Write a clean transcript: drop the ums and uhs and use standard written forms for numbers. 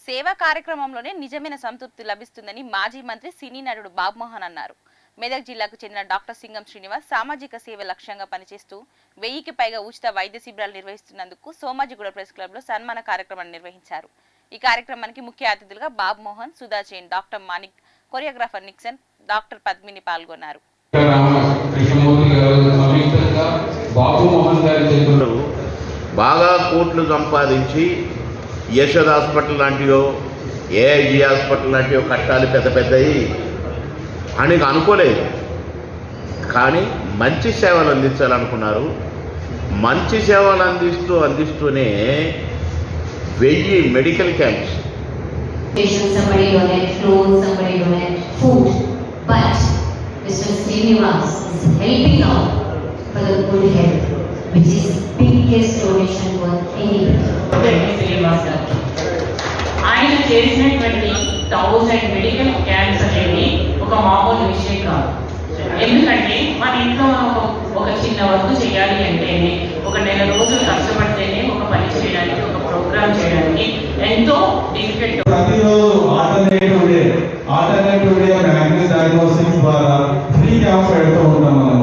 సేవా కార్యక్రమంలోనే నిజమైన సంతృప్తి లభిస్తుందని మాజీ మంత్రి సినీ నటుడు బాబుమోహన్ అన్నారు. మెదక్ జిల్లాకు చెందిన డాక్టర్ సింగం శ్రీనివాస్ సామాజిక సేవ లక్ష్యంగా పనిచేస్తూ 1000కి పైగా ఉచిత వైద్య శిబిరాలు నిర్వహిస్తున్నందుకు సోమాజిగూడ ప్రెస్ క్లబ్ లో సన్మాన కార్యక్రమాన్ని నిర్వహించారు. ఈ కార్యక్రమానికి ముఖ్య అతిథులుగా Babu Mohan, Sudha Jain, doctor Manik, choreographer Nixon, doctor Padmini పాల్గొన్నారు. బాగా కోట్లు సంపాదించి యశోద్ హాస్పిటల్ లాంటివో ఏఐజీ హాస్పిటల్ లాంటివో కట్టాలి పెద్ద పెద్దవి అని అనుకోలేదు. కానీ మంచి సేవలు అందించాలనుకున్నారు. మంచి సేవలు అందిస్తూనే 1000 medical camps. Somebody donate clothes, somebody donate food, but Mr. Srinivas is helping out for the good health, which is biggest donation for anybody. ఆయన చేసినటువంటి 1000 మెడికల్ క్యాంప్స్ అనేది ఒక మామూలు విషయం కాదు. ఎందుకంటే మన ఇంట్లో మనం ఒక చిన్న వర్క్ చేయాలి అంటేనే ఒక నెల రోజులు కష్టపడితేనే ఒక పని చేయడానికి, ఒక ప్రోగ్రామ్ చేయడానికి ఎంతో డిఫికల్ట్. ప్రతిరోజు ఆల్టర్నేటివ్ డే డయాగ్నోసిస్ ద్వారా ఫ్రీ క్యాంప్స్ పెడుతూ ఉంటాం మనం.